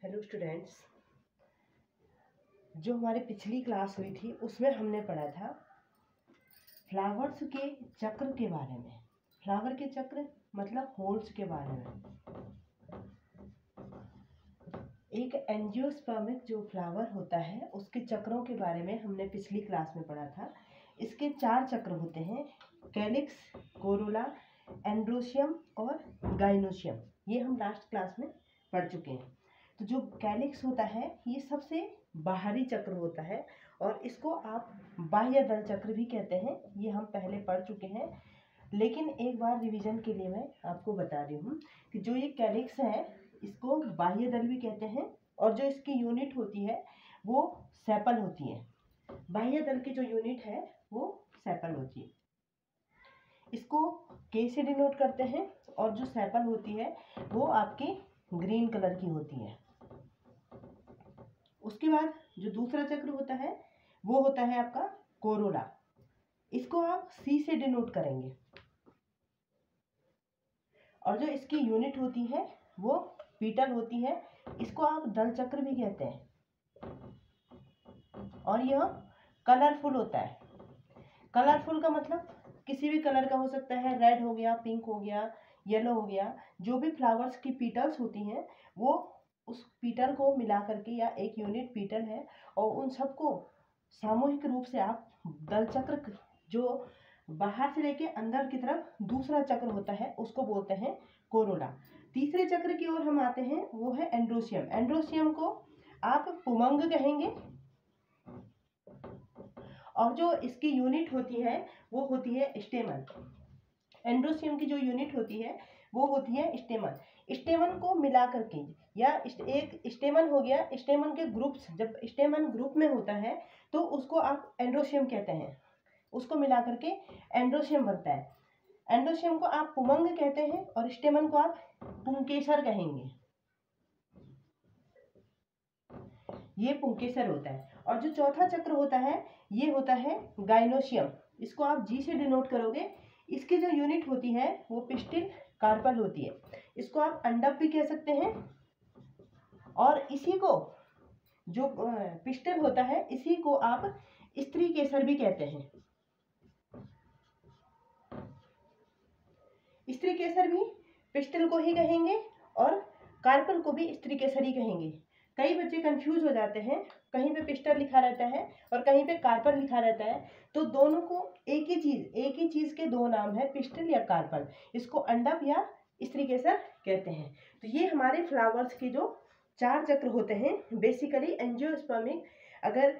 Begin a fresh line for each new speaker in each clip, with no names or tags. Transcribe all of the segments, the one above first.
Hello students, जो हमारी पिछली क्लास हुई थी उसमें हमने पढ़ा था फ्लावर्स के चक्र के बारे में। फ्लावर के चक्र मतलब होल्स के बारे में। एक एंजियोस्पर्मिक जो फ्लावर होता है उसके चक्रों के बारे में हमने पिछली क्लास में पढ़ा था। इसके 4 चक्र होते हैं, कैलिक्स, कोरोला, एंड्रोशियम और गाइनोशियम। ये हम लास्ट क्लास में पढ़ चुके हैं। तो जो कैलिक्स होता है ये सबसे बाहरी चक्र होता है और इसको आप बाह्य दल चक्र भी कहते हैं। ये हम पहले पढ़ चुके हैं, लेकिन एक बार रिवीजन के लिए मैं आपको बता रही हूँ कि जो ये कैलिक्स है इसको बाह्य दल भी कहते हैं और जो इसकी यूनिट होती है वो सेपल होती है। बाह्य दल की जो यूनिट है वो सेपल होती है। इसको के से डिनोट करते हैं और जो सेपल होती है वो आपकी ग्रीन कलर की होती है। उसके बाद जो दूसरा चक्र होता है वो होता है आपका कोरोला। इसको आप सी से डिनोट करेंगे और जो इसकी यूनिट होती है वो पीटल होती है। इसको आप दल चक्र भी कहते हैं और यह कलरफुल होता है। कलरफुल का मतलब किसी भी कलर का हो सकता है, रेड हो गया, पिंक हो गया, येलो हो गया। जो भी फ्लावर्स की पीटल्स होती हैं वो उस पीटल को मिला करके, या एक यूनिट पीटल है और उन सबको सामूहिक रूप से आप दल चक्र, जो बाहर से लेके अंदर की तरफ दूसरा चक्र होता है, उसको बोलते हैं कोरोला। तीसरे चक्र की ओर हम आते हैं, वो है एंड्रोशियम। एंड्रोशियम को आप पुमंग कहेंगे और जो इसकी यूनिट होती है वो होती है स्टेमन। एंड्रोशियम की जो यूनिट होती है वो होती है स्टेमन। स्टेमन को मिला करके, या एक स्टेमन हो गया, स्टेमन के ग्रुप्स, जब स्टेमन ग्रुप में होता है तो उसको आप एंड्रोशियम कहते हैं। उसको मिला करके एंड्रोशियम बनता है। एंड्रोशियम को आप पुमंग कहते हैं और स्टेमन को आप पुंकेसर कहेंगे। ये पुंकेसर होता है। और जो चौथा चक्र होता है ये होता है गाइनोशियम। इसको आप जी से डिनोट करोगे। इसकी जो यूनिट होती है वो पिस्टिल कार्पल होती है। इसको आप अंडप भी कह सकते हैं और इसी को, जो पिस्टल होता है, इसी को आप स्त्री केसर भी कहते हैं। स्त्री केसर भी पिस्टल को ही कहेंगे और कार्पल को भी स्त्री केसर ही कहेंगे। कई बच्चे कंफ्यूज हो जाते हैं, कहीं पे पिस्टल लिखा रहता है और कहीं पे कार्पल लिखा रहता है, तो दोनों को एक ही चीज के दो नाम है, पिस्टल या कार्पल। इसको अंडप या स्त्री केसर कहते हैं। तो ये हमारे फ्लावर्स के जो 4 चक्र होते हैं, बेसिकली एंजियोस्पर्मिक। अगर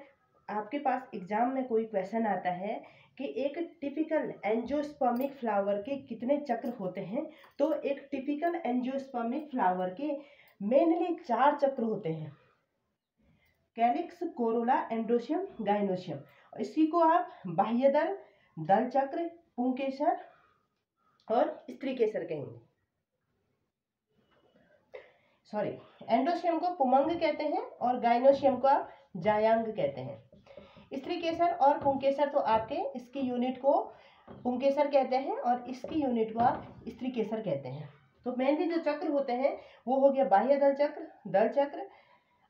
आपके पास एग्जाम में कोई क्वेश्चन आता है कि एक टिपिकल एंजियोस्पर्मिक फ्लावर के कितने चक्र होते हैं, तो एक टिपिकल एंजियोस्पर्मिक फ्लावर के मेनली 4 चक्र होते हैं, कैलिक्स, कोरोला, एंड्रोशियम, गाइनोशियम। इसी को आप बाह्य दल, दल चक्र, पुंकेसर और स्त्री केसर कहेंगे। सॉरी, एंड्रोशियम को पुमंग कहते हैं और गाइनोशियम को आप जायांग कहते हैं। स्त्री केसर और पुंकेसर तो आपके, इसकी यूनिट को पुंकेसर कहते हैं और इसकी यूनिट को आप स्त्री केसर कहते हैं। तो मेनली जो चक्र होते हैं वो हो गया बाह्य दल चक्र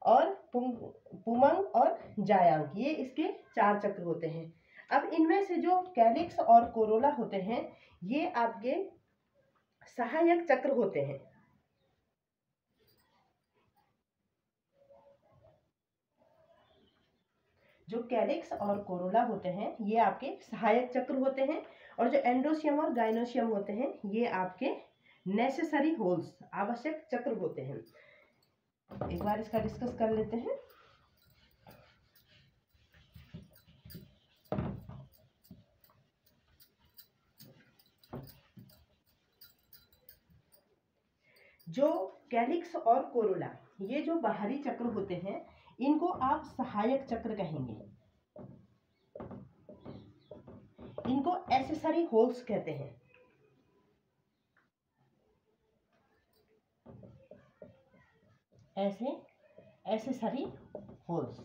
और पुमंग और जायांग। ये इसके 4 चक्र होते हैं। अब इनमें से जो कैलिक्स और कोरोला होते हैं ये आपके सहायक चक्र होते हैं। जो कैलिक्स और कोरोला होते हैं ये आपके सहायक चक्र होते हैं और जो एंड्रोशियम और गाइनोशियम होते हैं ये आपके नेसेसरी होल्स, आवश्यक चक्र होते हैं। एक बार इसका डिस्कस कर लेते हैं। जो कैलिक्स और कोरोला, ये जो बाहरी चक्र होते हैं इनको आप सहायक चक्र कहेंगे। इनको एसेसरी होल्स कहते हैं। Accessory holes.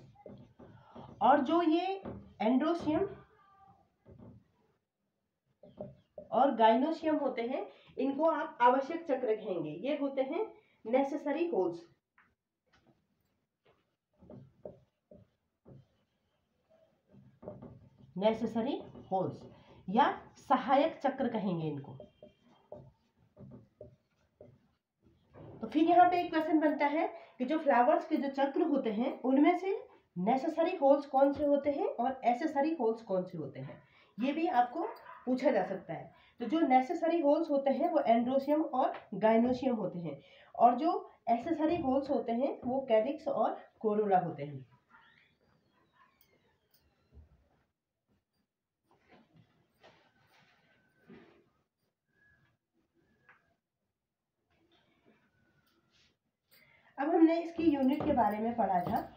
और जो ये एंड्रोशियम और गाइनोशियम होते हैं इनको आप आवश्यक चक्र कहेंगे। ये होते हैं नेसेसरी होल्स। नेसेसरी होल्स या सहायक चक्र कहेंगे इनको। तो फिर यहाँ पे एक क्वेश्चन बनता है कि जो फ्लावर्स के जो चक्र होते हैं उनमें से नेसेसरी होल्स कौन से होते हैं और एसेसरी होल्स कौन से होते हैं, ये भी आपको पूछा जा सकता है। तो जो नेसेसरी होल्स होते हैं वो एंड्रोसियम और गाइनोसियम होते हैं, और जो एसेसरी होल्स होते हैं वो कैलिक्स और कोरोला होते हैं। अब हमने इसकी यूनिट के बारे में पढ़ा था।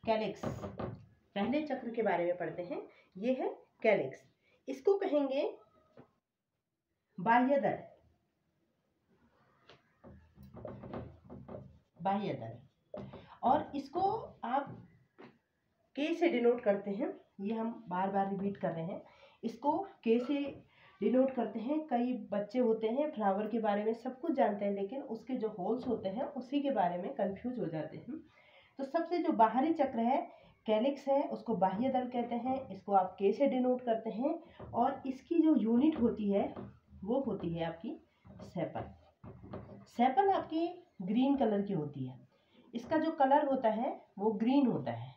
कैलिक्स, पहले चक्र के बारे में पढ़ते हैं। ये है कैलिक्स, इसको कहेंगे बाह्य दल। बाह्य दल, और इसको आप के से डिनोट करते हैं। ये हम बार बार रिपीट कर रहे हैं, इसको के से डिनोट करते हैं। कई बच्चे होते हैं फ्लावर के बारे में सब कुछ जानते हैं, लेकिन उसके जो होल्स होते हैं उसी के बारे में कंफ्यूज हो जाते हैं। तो सबसे जो बाहरी चक्र है कैलिक्स है, उसको बाह्य दल कहते हैं। इसको आप के से डिनोट करते हैं, और इसकी जो यूनिट होती है वो होती है आपकी सेपल। सेपल आपकी ग्रीन कलर की होती है, इसका जो कलर होता है वो ग्रीन होता है।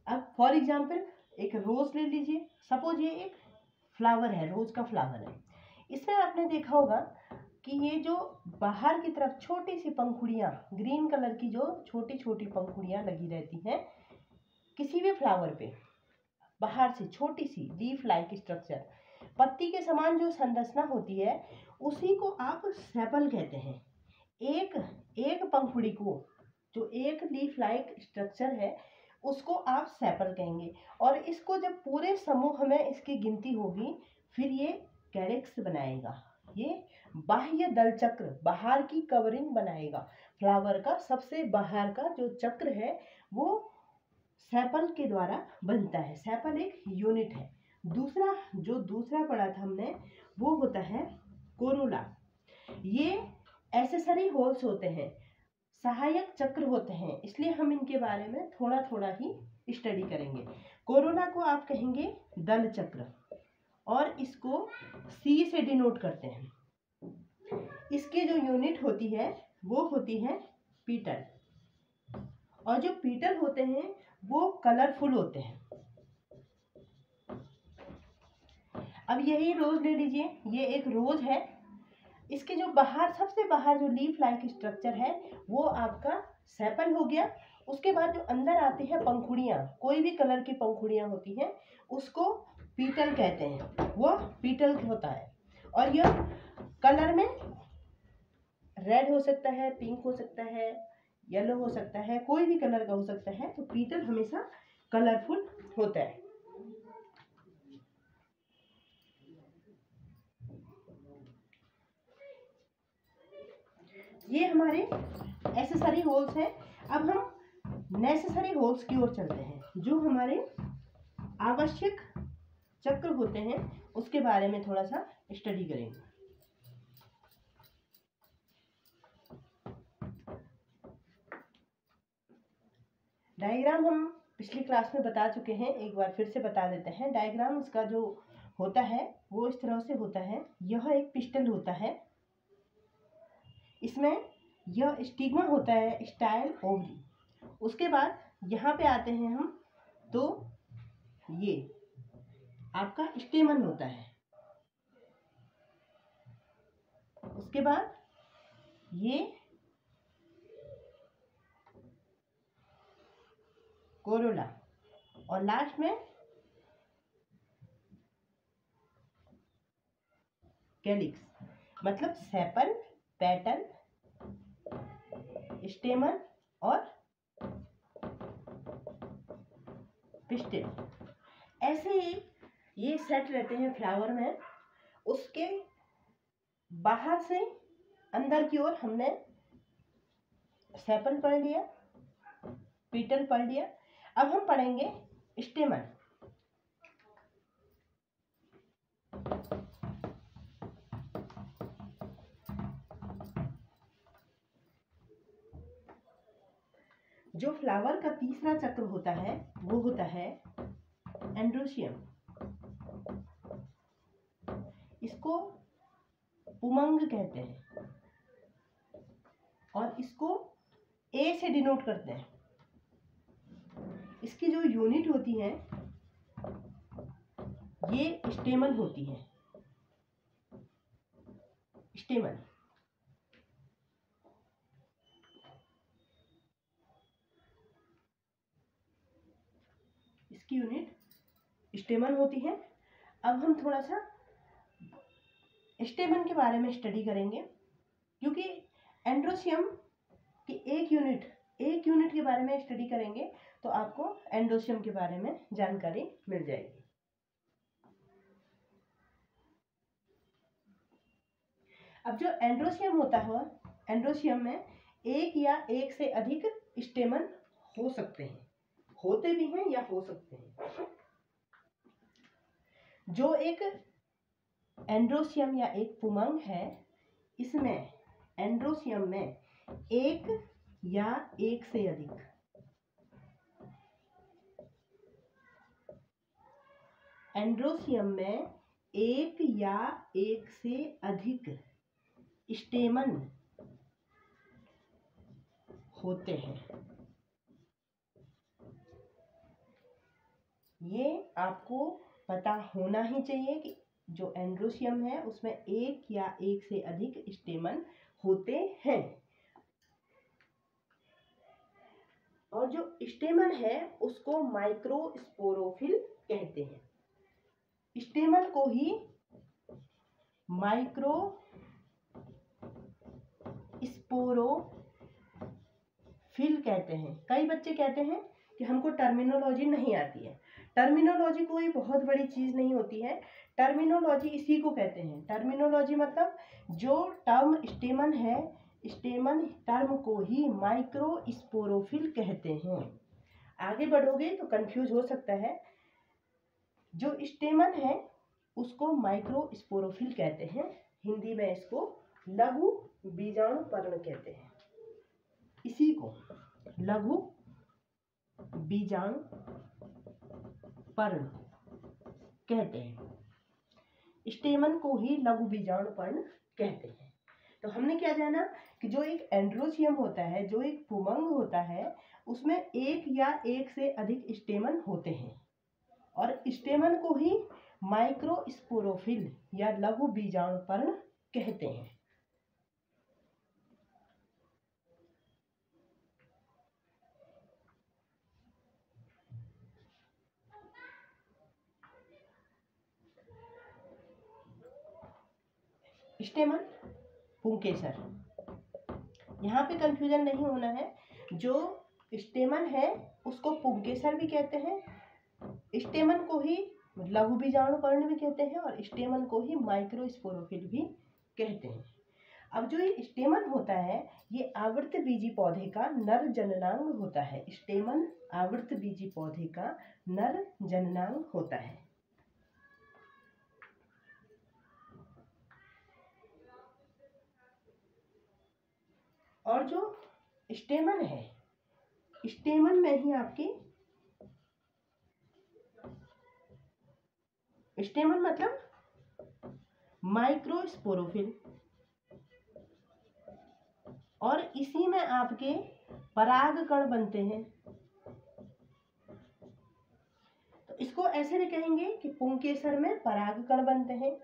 अब फॉर एग्जाम्पल एक रोज ले लीजिए, सपोज ये एक फ्लावर है, रोज का फ्लावर है। इसमें आपने देखा होगा कि ये जो बाहर की तरफ छोटी सी पंखुड़ियाँ, ग्रीन कलर की जो छोटी छोटी पंखुड़ियाँ लगी रहती हैं किसी भी फ्लावर पे, बाहर से छोटी सी लीफ लाइक स्ट्रक्चर, पत्ती के समान जो संरचना होती है उसी को आप सेपल कहते हैं। एक पंखुड़ी को, जो एक लीफ लाइक स्ट्रक्चर है उसको आप सेपल कहेंगे। और इसको जब पूरे समूह में इसकी गिनती होगी फिर ये कैलिक्स बनाएगा। ये बाह्य दल चक्र, बाहर की कवरिंग बनाएगा। फ्लावर का सबसे बाहर का जो चक्र है वो सेपल के द्वारा बनता है। सेपल एक यूनिट है। दूसरा पढ़ा था हमने वो होता है कोरोला। ये एसेसरी होल्स होते हैं, सहायक चक्र होते हैं, इसलिए हम इनके बारे में थोड़ा थोड़ा ही स्टडी करेंगे। कोरोला को आप कहेंगे दल चक्र, और इसको सी से डिनोट करते हैं। इसकी जो यूनिट होती है वो होती है पीटल, और जो पीटल होते हैं वो कलरफुल होते हैं। अब यही रोज ले लीजिए, ये एक रोज है, इसके जो सबसे बाहर जो लीफ लाइक स्ट्रक्चर है वो आपका सेपल हो गया। उसके बाद जो अंदर आती है पंखुड़ियाँ, कोई भी कलर की पंखुड़ियाँ होती हैं उसको पीटल कहते हैं, वो पीटल होता है। और यह कलर में रेड हो सकता है, पिंक हो सकता है, येलो हो सकता है, कोई भी कलर का हो सकता है। तो पीटल हमेशा कलरफुल होता है। ये हमारे एसेसरी होल्स हैं। अब हम नेसेसरी होल्स की ओर चलते हैं, जो हमारे आवश्यक चक्र होते हैं उसके बारे में थोड़ा सा स्टडी करेंगे। डायग्राम हम पिछली क्लास में बता चुके हैं, एक बार फिर से बता देते हैं। डायग्राम इसका जो होता है वो इस तरह से होता है। यह एक पिस्टल होता है, इसमें यह स्टिग्मा होता है, स्टाइल ओवरी। उसके बाद यहाँ पे आते हैं हम, तो ये आपका स्टेमन होता है। उसके बाद ये कोरोला, और लास्ट में कैलिक्स। मतलब सेपल, पेटल, स्टेमन और पिस्टिल, ऐसे ही ये सेट रहते हैं फ्लावर में। उसके बाहर से अंदर की ओर हमने सेपल पढ़ लिया, पीटल पढ़ लिया। अब हम पढ़ेंगे स्टेमन। जो फ्लावर का तीसरा चक्र होता है वो होता है एंड्रोशियम। इसको पुमंग कहते हैं और इसको ए से डिनोट करते हैं। इसकी जो यूनिट होती है ये स्टेमन होती है, स्टेमन। इसकी यूनिट स्टेमन होती है। अब हम थोड़ा सा स्टेमन के बारे में स्टडी करेंगे, क्योंकि एंड्रोशियम की एक यूनिट के बारे में स्टडी करेंगे तो आपको एंड्रोशियम के बारे में जानकारी मिल जाएगी। अब जो एंड्रोशियम होता है, एंड्रोशियम में एक या एक से अधिक स्टेमन हो सकते हैं, होते भी हैं या हो सकते हैं। जो एक एंड्रोशियम या एक पुमंग है, इसमें एंड्रोशियम में एक या एक से अधिक एंड्रोशियम में एक या एक से अधिक स्टेमन होते हैं। ये आपको पता होना ही चाहिए कि जो एंड्रोशियम है उसमें एक या एक से अधिक स्टेमन होते हैं। और जो स्टेमन है उसको माइक्रोस्पोरोफिल कहते हैं। स्टेमन को ही माइक्रोस्पोरोफिल कहते हैं। कई बच्चे कहते हैं कि हमको टर्मिनोलॉजी नहीं आती है। टर्मिनोलॉजी कोई बहुत बड़ी चीज़ नहीं होती है। टर्मिनोलॉजी इसी को कहते हैं। टर्मिनोलॉजी मतलब जो टर्म स्टेमन है, स्टेमन टर्म को ही माइक्रोस्पोरोफिल कहते हैं। आगे बढ़ोगे तो कंफ्यूज हो सकता है। जो स्टेमन है उसको माइक्रोस्पोरोफिल कहते हैं। हिंदी में इसको लघु बीजाणुपर्ण कहते हैं। इसी को लघु बीजाणुपर्ण कहते हैं। स्टेमन को ही लघु बीजाणुपर्ण कहते हैं। तो हमने क्या जाना कि जो एक एंड्रोशियम होता है, जो एक पुमंग होता है, उसमें एक या एक से अधिक स्टेमन होते हैं और स्टेमन को ही माइक्रोस्पोरोफिल या लघु बीजाणुपर्ण कहते हैं। स्टेमन, पुंकेसर, यहाँ पे कंफ्यूजन नहीं होना है। जो स्टेमन है उसको पुंकेसर भी कहते हैं, स्टेमन को ही लघु बीजाणुपर्ण भी कहते हैं और स्टेमन को ही माइक्रोस्पोरोफिल भी कहते हैं। अब जो ये स्टेमन होता है ये आवृतबीजी पौधे का नर जननांग होता है। स्टेमन आवृतबीजी पौधे का नर जननांग होता है। और जो स्टेमन है, स्टेमन में ही आपकी स्टेमन मतलब माइक्रोस्पोरोफिल, और इसी में आपके परागकण बनते हैं। तो इसको ऐसे भी कहेंगे कि पुंकेसर में परागकण बनते हैं।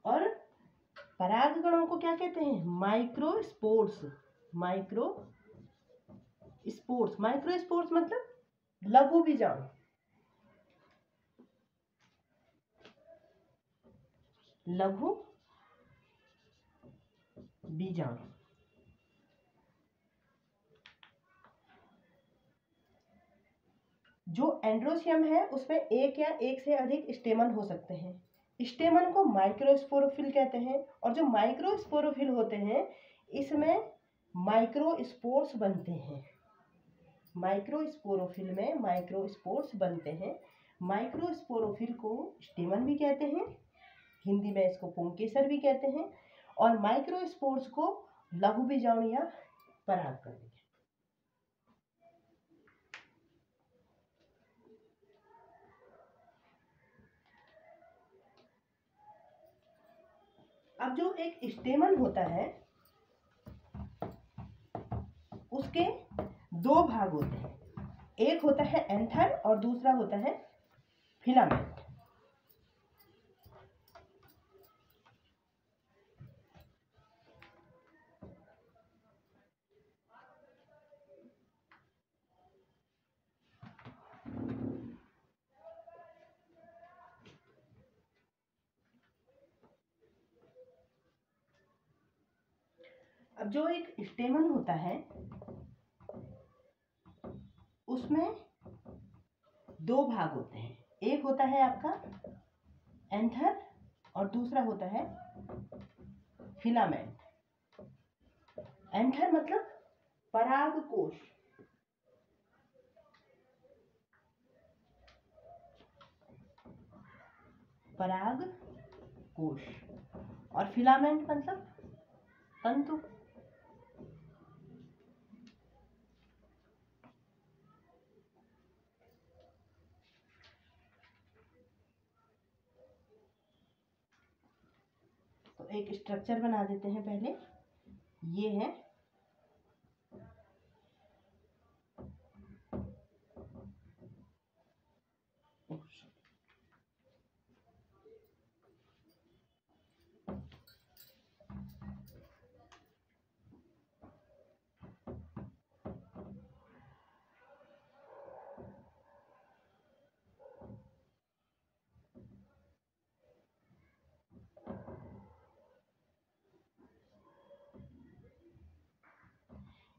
और परागकणों को क्या कहते हैं? माइक्रोस्पोर्स। माइक्रोस्पोर्स मतलब लघु बीजाणु। लघु बीजाणु। जो एंड्रोशियम है उसमें एक या एक से अधिक स्टेमन हो सकते हैं। स्टेमन को माइक्रोस्पोरोफिल कहते हैं। और जो माइक्रोस्पोरोफिल होते हैं इसमें माइक्रोस्पोर्स बनते हैं। माइक्रोस्पोरोफिल में माइक्रोस्पोर्स बनते हैं। माइक्रोस्पोरोफिल को स्टेमन भी कहते हैं, हिंदी में इसको पुंकेसर भी कहते हैं। और माइक्रोस्पोर्स को लघु बीजाणु या परागकण। अब जो एक स्टेमन होता है उसके दो भाग होते हैं, एक होता है एंथर और दूसरा होता है फिलामेंट। अब जो एक स्टेमन होता है उसमें दो भाग होते हैं, एक होता है आपका एंथर और दूसरा होता है फिलामेंट। एंथर मतलब परागकोश, परागकोश, और फिलामेंट मतलब तंतु। तो एक स्ट्रक्चर बना देते हैं पहले। ये है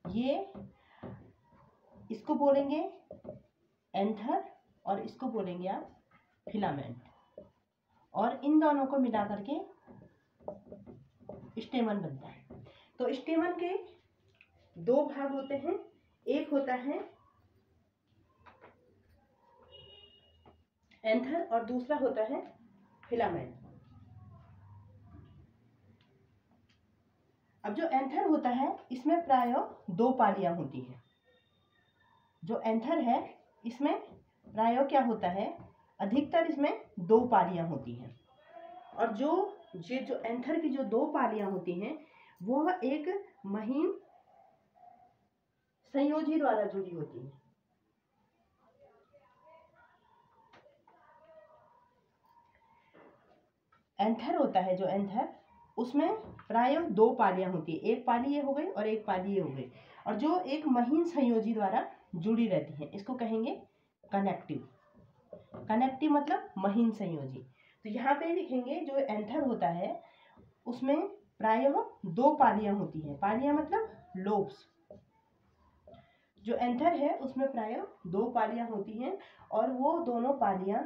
ये, इसको बोलेंगे एंथर और इसको बोलेंगे आप फिलामेंट, और इन दोनों को मिला करके स्टेमन बनता है। तो स्टेमन के दो भाग होते हैं, एक होता है एंथर और दूसरा होता है फिलामेंट। अब जो एंथर होता है इसमें प्रायः दो पालियां होती हैं। जो एंथर है इसमें प्रायः क्या होता है, अधिकतर इसमें दो पालियां होती हैं, और जो एंथर की जो दो पालियां होती हैं वह एक महीन संयोजी द्वारा जुड़ी होती हैं। एंथर होता है जो एंथर, उसमें प्रायः दो पालियां होती है, एक पाली ये हो गई और एक पाली ये हो गई, और जो एक महीन संयोजी द्वारा जुड़ी रहती है इसको कहेंगे कनेक्टिव। कनेक्टिव मतलब महीन संयोजी। तो यहाँ पे लिखेंगे जो एंथर होता है उसमें प्रायः दो पालियां होती हैं, पालियां मतलब लोब्स। जो एंथर है उसमें प्रायः दो पालियां होती हैं, और वो दोनों पालियां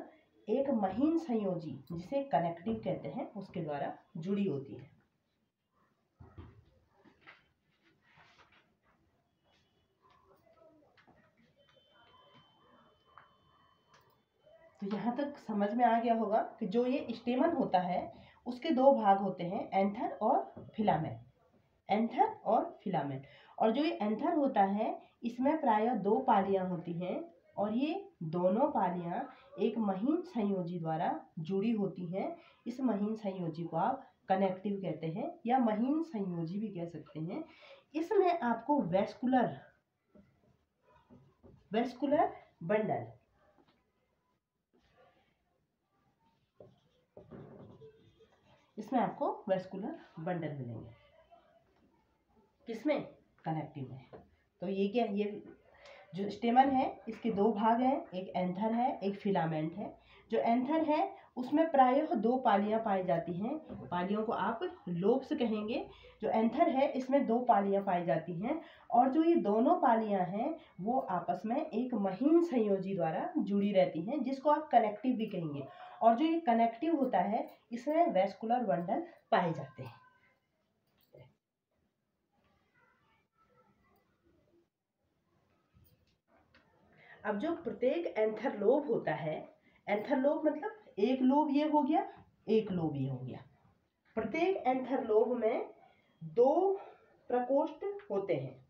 एक महीन संयोजी जिसे कनेक्टिव कहते हैं उसके द्वारा जुड़ी होती है। तो यहाँ तक समझ में आ गया होगा कि जो ये स्टेमन होता है उसके दो भाग होते हैं, एंथर और फिलामेंट। एंथर और फिलामेंट, और जो ये एंथर होता है इसमें प्रायः दो पालियां होती हैं, और ये दोनों पालियां एक महीन संयोजी द्वारा जुड़ी होती हैं। इस महीन संयोजी को आप कनेक्टिव कहते हैं या महीन संयोजी भी कह सकते हैं। इसमें आपको वेस्कुलर बंडल, इसमें आपको वेस्कुलर बंडल मिलेंगे, किसमें, कनेक्टिव में। तो ये क्या, ये जो स्टेमन है इसके दो भाग हैं, एक एंथर है एक फिलामेंट है। जो एंथर है उसमें प्रायः दो पालियां पाई जाती हैं, पालियों को आप लोब्स कहेंगे। जो एंथर है इसमें दो पालियां पाई जाती हैं, और जो ये दोनों पालियां हैं वो आपस में एक महीन संयोजी द्वारा जुड़ी रहती हैं जिसको आप कनेक्टिव भी कहेंगे। और जो ये कनेक्टिव होता है इसमें वेस्कुलर बंडल पाए जाते हैं। अब जो प्रत्येक एंथर लोब होता है, एंथर लोब मतलब एक लोब ये हो गया, एक लोब ये हो गया, प्रत्येक एंथर में 2 प्रकोष्ठ होते हैं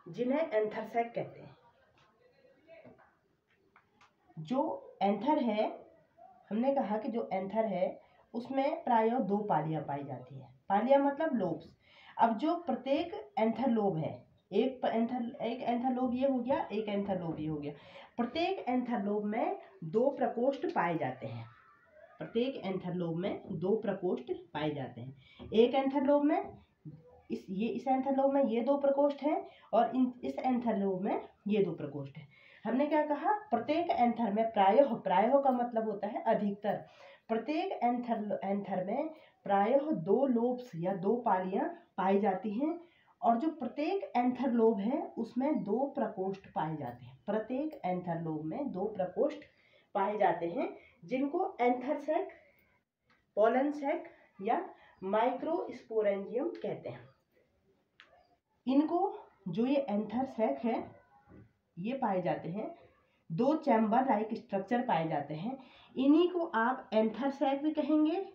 जिन्हें एंथर सैक कहते हैं। जो एंथर है, हमने कहा कि जो एंथर है उसमें प्रायः 2 पालियां पाई जाती है। पालियां मतलब लोब्स। अब जो प्रत्येक एंथर लोब है, एक एंथर लोब ये हो गया, एक एंथर लोब ये हो गया। प्रत्येक एंथर लोब में 2 प्रकोष्ठ पाए जाते हैं। प्रत्येक एंथर लोब में 2 प्रकोष्ठ पाए जाते हैं। एक एंथर लोब में इस एंथर लोब में ये 2 प्रकोष्ठ हैं और इस एंथर लोब में ये 2 प्रकोष्ठ हैं। हमने क्या कहा, प्रत्येक एंथर में प्रायः का मतलब होता है अधिकतर। प्रत्येक एंथर में प्रायः 2 लोब्स या 2 पालियां पाई जाती हैं और जो प्रत्येक एंथर लोब है उसमें 2 प्रकोष्ठ पाए जाते हैं। प्रत्येक एंथर लोब में 2 प्रकोष्ठ पाए जाते हैं जिनको एंथर सैक, पोलन सैक या माइक्रोस्पोरेंजियम कहते हैं। इनको जो ये एंथर सैक है ये पाए जाते हैं, 2 चैम्बर लाइक स्ट्रक्चर पाए जाते हैं। इन्हीं को आप एंथर सैक भी कहेंगे,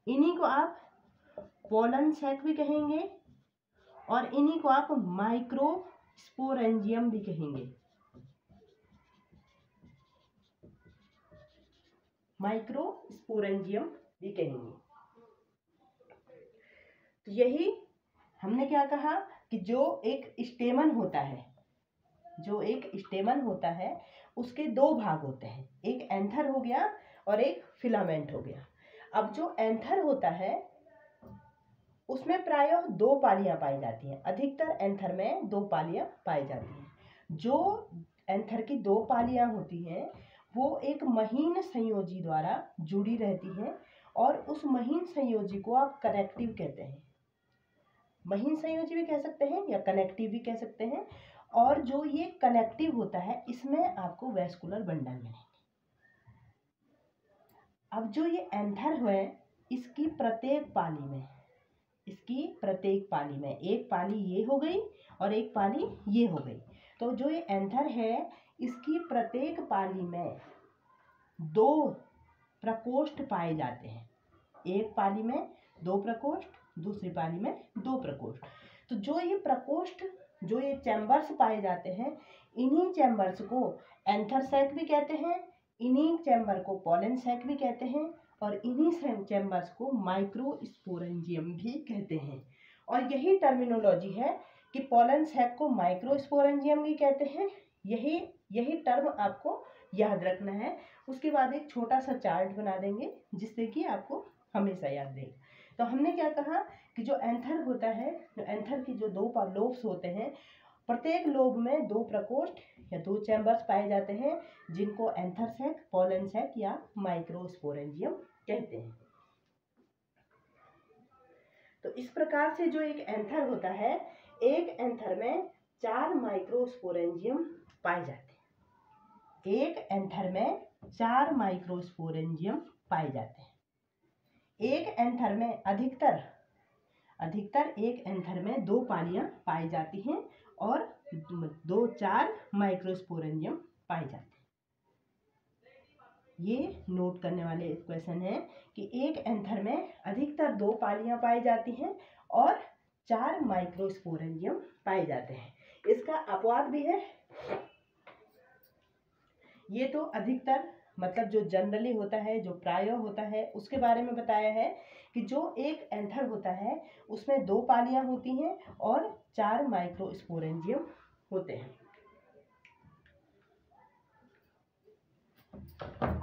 इन्हीं को आप पोलन सैक भी कहेंगे और इन्हीं को आप माइक्रोस्पोरेंजियम भी कहेंगे। माइक्रोस्पोरेंजियम भी कहेंगे। तो यही हमने क्या कहा कि जो एक स्टेमन होता है, जो एक स्टेमन होता है उसके 2 भाग होते हैं, एक एंथर हो गया और एक फिलामेंट हो गया। अब जो एंथर होता है उसमें प्रायः 2 पालियां पाई जाती हैं। अधिकतर एंथर में 2 पालियां पाई जाती हैं। जो एंथर की 2 पालियां होती हैं वो एक महीन संयोजी द्वारा जुड़ी रहती हैं और उस महीन संयोजी को आप कनेक्टिव कहते हैं। महीन संयोजी भी कह सकते हैं या कनेक्टिव भी कह सकते हैं। और जो ये कनेक्टिव होता है इसमें आपको वैस्कुलर बंडल मिलेंगे। अब जो ये एंथर है इसकी प्रत्येक पाली में एक पाली ये हो गई और एक पाली ये हो गई। तो जो ये एंथर है इसकी प्रत्येक पाली में 2 प्रकोष्ठ पाए जाते हैं। एक पाली में 2 प्रकोष्ठ, दूसरी पाली में 2 प्रकोष्ठ। तो जो ये प्रकोष्ठ, जो ये चैम्बर्स पाए जाते हैं, इन्हीं चैम्बर्स को एंथर सैक भी कहते हैं, इन्हीं चैम्बर को पोलन सैक भी कहते हैं और इन्हीं चैम्बर्स को माइक्रोस्पोरेंजियम भी कहते हैं। और यही टर्मिनोलॉजी है कि पोलन सैक को माइक्रोस्पोरेंजियम भी कहते हैं। यही टर्म आपको याद रखना है। उसके बाद एक छोटा सा चार्ट बना देंगे जिससे कि आपको हमेशा याद रहे। तो हमने क्या कहा कि जो एंथर होता है, जो एंथर की जो 2 लोब्स होते हैं, प्रत्येक लोब में 2 प्रकोष्ठ या 2 चैम्बर्स पाए जाते हैं जिनको एंथर सैक, पोलन सैक या माइक्रोस्पोरेंजियम कहते हैं। तो इस प्रकार से जो एक एंथर होता है, एक एंथर में 4 माइक्रोस्पोरेंजियम पाए जाते हैं। एक एंथर में 4 माइक्रोस्पोरेंजियम पाए जाते हैं। एक एंथर में अधिकतर एक एंथर में 2 पालियां पाई जाती हैं और 4 माइक्रोस्पोरेंजियम पाए जाते हैं। ये नोट करने वाले क्वेश्चन है कि एक एंथर में अधिकतर 2 पालियां पाई जाती हैं और 4 माइक्रोस्पोरेंजियम पाए जाते हैं। इसका अपवाद भी है। ये तो अधिकतर मतलब जो जनरली होता है, जो प्रायः होता है, उसके बारे में बताया है कि जो एक एंथर होता है उसमें 2 पालियां होती हैं और 4 माइक्रोस्पोरेंजियम होते हैं।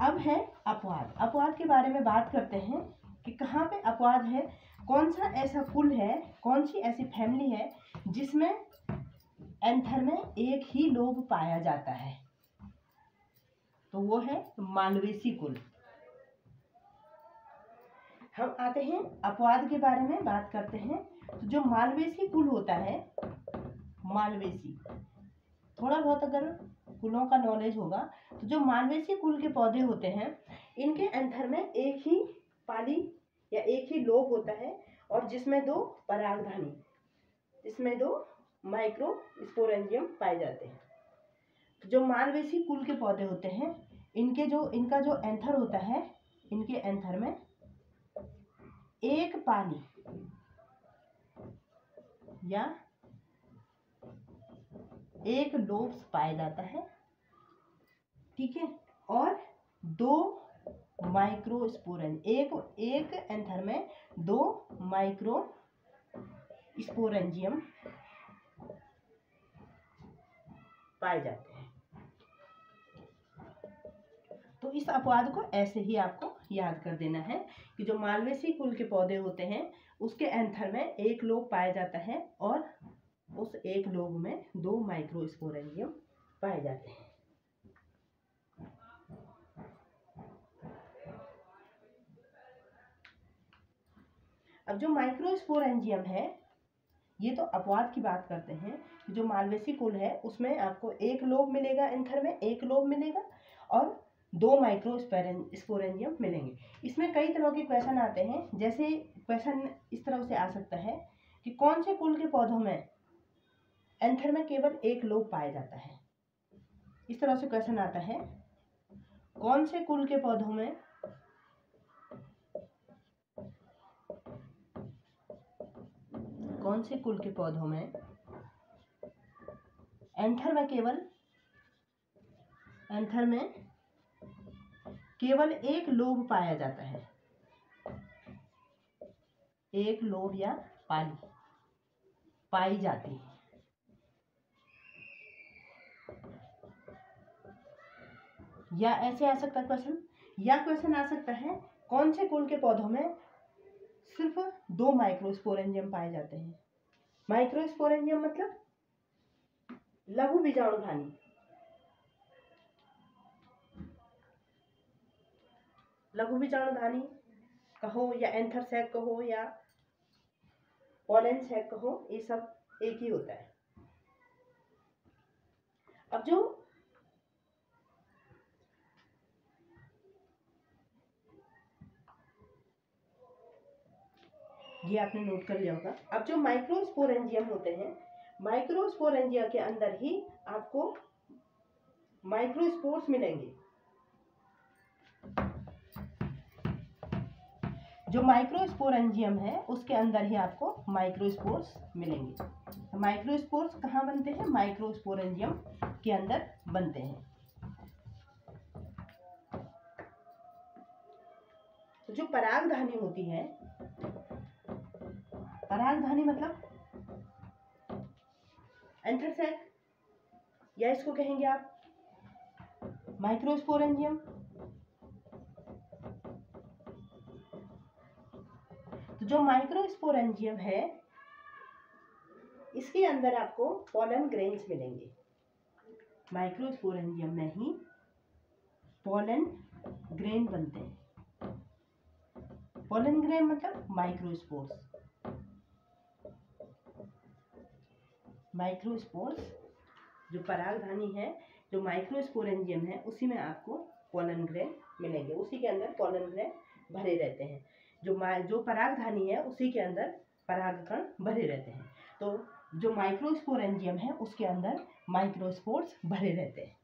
अब है अपवाद। अपवाद के बारे में बात करते हैं कि कहाँ पे अपवाद है, कौन सा ऐसा कुल है, कौन सी ऐसी फैमिली है जिसमें एंथर में एक ही लोब पाया जाता है। तो वो है मालवेसी कुल। हम आते हैं अपवाद के बारे में बात करते हैं। तो जो मालवेसी कुल होता है, मालवेसी, थोड़ा बहुत अगर कुलों का नॉलेज होगा तो जो मालवेसी कुल के पौधे होते हैं इनके एंथर में एक ही पाली या एक ही लोब होता है और जिसमें 2 परागधानी, जिसमें 2 माइक्रोस्पोरेंजियम पाए जाते हैं। तो जो मालवेसी कुल के पौधे होते हैं इनका जो एंथर होता है, इनके एंथर में एक पाली या एक लोब्स पाया जाता है, ठीक है। और 2 माइक्रोस्पोरेंज, एक एंथर में 2 माइक्रोस्पोरेंजियम पाए जाते हैं। तो इस अपवाद को ऐसे ही आपको याद कर देना है कि जो मालवेसी कुल के पौधे होते हैं उसके एंथर में एक लोब पाया जाता है और उस एक लोब में 2 माइक्रोस्पोरेंजियम पाए जाते हैं। अब जो माइक्रोस्पोरेंजियम है, ये तो अपवाद की बात करते हैं। जो मालवेसी कुल है उसमें आपको एक लोब मिलेगा, एंथर में एक लोब मिलेगा और 2 माइक्रोस्पोरेंजियम मिलेंगे। इसमें कई तरह के क्वेश्चन आते हैं। जैसे क्वेश्चन इस तरह से आ सकता है कि कौन से कुल के पौधों में एंथर में केवल एक लोब पाया जाता है। इस तरह से क्वेश्चन आता है, कौन से कुल के पौधों में एंथर में केवल एक लोब पाया जाता है, एक लोब या पाली पाई जाती है। या ऐसे आ सकता है क्वेश्चन, या क्वेश्चन आ सकता है कौन से कुल के पौधों में सिर्फ 2 माइक्रोस्पोरेंजियम पाए जाते हैं। माइक्रोस्पोरेंजियम मतलब लघु बीजाणुधानी, लघु बीजाणुधानी कहो या एंथर सैक कहो या पॉलन सैक कहो, ये सब एक ही होता है। अब जो ये आपने नोट कर लिया होगा। अब जो माइक्रोस्पोरेंजियम होते हैं, माइक्रोस्पोरेंजिया के अंदर ही आपको माइक्रोस्पोर्स मिलेंगे। जो माइक्रोस्पोरेंजियम है उसके अंदर ही आपको माइक्रोस्पोर्स मिलेंगे। माइक्रोस्पोर्स कहाँ बनते हैं? माइक्रोस्पोरेंजियम के अंदर बनते हैं। तो जो परागधानी होती है, परागधानी मतलब एंथर सैक या इसको कहेंगे आप माइक्रोस्पोरेंजियम। तो जो माइक्रोस्पोरेंजियम है इसके अंदर आपको पॉलन ग्रेन्स मिलेंगे। माइक्रोस्पोरेंजियम में ही पॉलन ग्रेन बनते हैं। पॉलन ग्रेन मतलब माइक्रोस्पोर्स। माइक्रोस्पोर्स जो परागधानी है, जो माइक्रोस्पोरेंजियम है, उसी में आपको पॉलन ग्रेन मिलेंगे। उसी के अंदर पॉलन ग्रेन भरे रहते हैं। जो परागधानी है उसी के अंदर परागकण भरे रहते हैं। तो जो माइक्रोस्पोरेंजियम है उसके अंदर माइक्रोस्पोर्स भरे रहते हैं।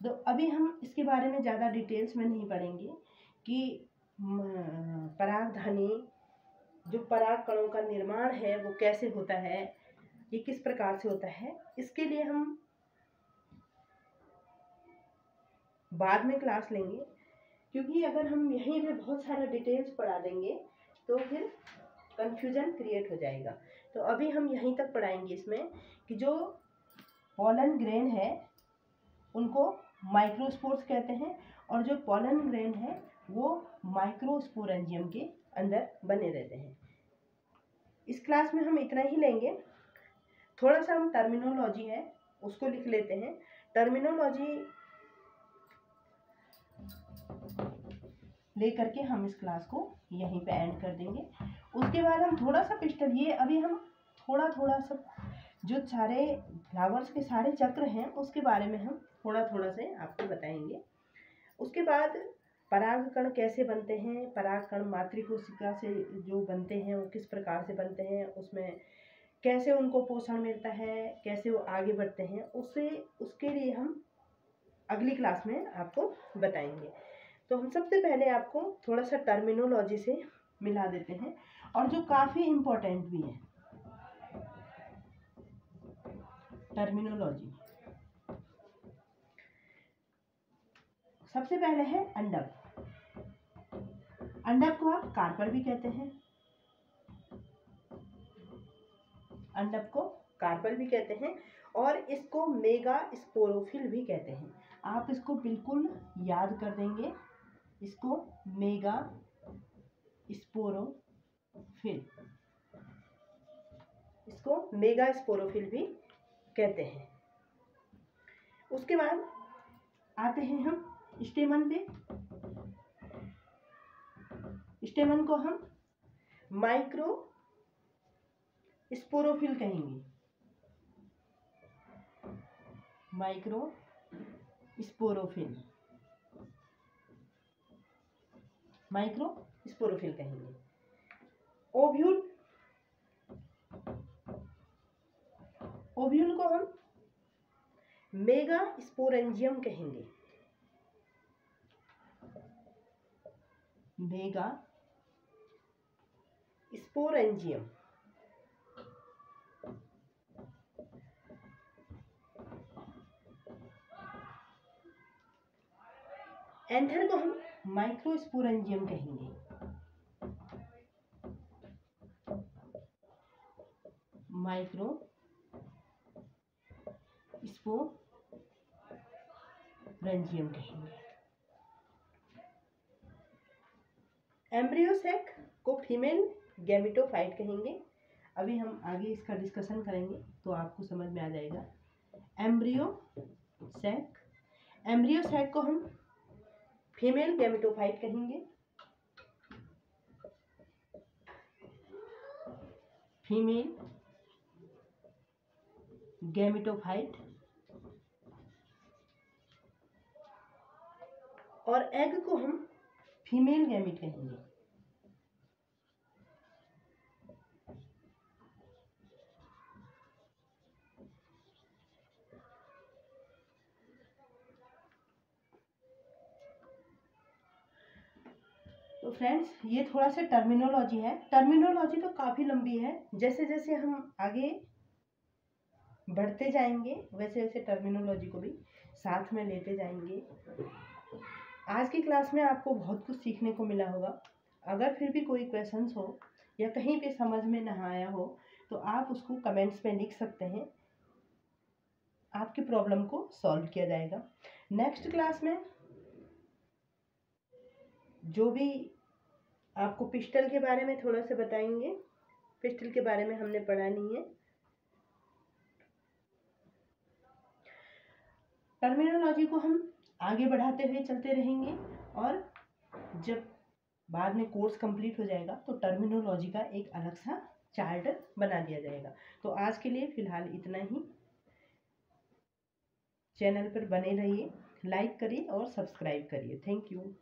तो अभी हम इसके बारे में ज़्यादा डिटेल्स में नहीं पढ़ेंगे कि परागधानी जो पराग कणों का निर्माण है वो कैसे होता है, ये किस प्रकार से होता है। इसके लिए हम बाद में क्लास लेंगे, क्योंकि अगर हम यहीं पे बहुत सारा डिटेल्स पढ़ा देंगे तो फिर कंफ्यूजन क्रिएट हो जाएगा। तो अभी हम यहीं तक पढ़ाएंगे इसमें कि जो पॉलन ग्रेन है उनको माइक्रोस्पोर्स कहते हैं और जो पॉलन ग्रेन है वो माइक्रोस्पोरेंजियम के अंदर बने रहते हैं। इस क्लास में हम इतना ही लेंगे। थोड़ा सा हम टर्मिनोलॉजी है उसको लिख लेते हैं। टर्मिनोलॉजी लेकर के हम इस क्लास को यहीं पे एंड कर देंगे। उसके बाद हम थोड़ा सा पिस्टल, ये अभी हम थोड़ा सा जो सारे फ्लावर्स के सारे चक्र हैं उसके बारे में हम थोड़ा से आपको बताएंगे। उसके बाद परागकण कैसे बनते हैं, परागकण मातृकोशिका से जो बनते हैं वो किस प्रकार से बनते हैं, उसमें कैसे उनको पोषण मिलता है, कैसे वो आगे बढ़ते हैं, उसके लिए हम अगली क्लास में आपको बताएंगे। तो हम सबसे पहले आपको थोड़ा सा टर्मिनोलॉजी से मिला देते हैं, और जो काफ़ी इम्पोर्टेंट भी है टर्मिनोलॉजी। सबसे पहले है अंडक। अंडक को आप कार्पल भी कहते हैं, अंडक को कार्पल भी कहते हैं, और इसको मेगा स्पोरोफिल भी कहते हैं। आप इसको बिल्कुल याद कर देंगे, इसको मेगा स्पोरोफिल, इसको मेगा स्पोरोफिल भी कहते हैं। उसके बाद आते हैं हम स्टेमन पे। स्टेमन को हम माइक्रो स्पोरोफिल कहेंगे, माइक्रो स्पोरोफिल, माइक्रो स्पोरोफिल कहेंगे। ओव्यूल, ओव्यूल को हम मेगा स्पोरेंजियम कहेंगे, मेगा स्पोरेंजियम। एंथर को हम माइक्रो स्पोरेंजियम कहेंगे, माइक्रो स्पोरेंजियम कहेंगे। एम्ब्रियोसेक को फीमेल गैमेटोफाइट कहेंगे। अभी हम आगे इसका डिस्कशन करेंगे तो आपको समझ में आ जाएगा। एम्ब्रियोसेक, एम्ब्रियोसेक को हम फीमेल गैमेटोफाइट कहेंगे, फीमेल गैमेटोफाइट। और एग को हम फीमेल गैमेट कहेंगे। तो फ्रेंड्स, ये थोड़ा सा टर्मिनोलॉजी है। टर्मिनोलॉजी तो काफ़ी लंबी है, जैसे जैसे हम आगे बढ़ते जाएंगे वैसे वैसे टर्मिनोलॉजी को भी साथ में लेते जाएंगे। आज की क्लास में आपको बहुत कुछ सीखने को मिला होगा। अगर फिर भी कोई क्वेश्चंस हो या कहीं पे समझ में ना आया हो तो आप उसको कमेंट्स में लिख सकते हैं, आपकी प्रॉब्लम को सॉल्व किया जाएगा। नेक्स्ट क्लास में जो भी आपको पिस्टल के बारे में थोड़ा सा बताएंगे, पिस्टल के बारे में हमने पढ़ा नहीं है। टर्मिनोलॉजी को हम आगे बढ़ाते हुए चलते रहेंगे, और जब बाद में कोर्स कंप्लीट हो जाएगा तो टर्मिनोलॉजी का एक अलग सा चार्ट बना दिया जाएगा। तो आज के लिए फ़िलहाल इतना ही। चैनल पर बने रहिए, लाइक करिए और सब्सक्राइब करिए। Thank you.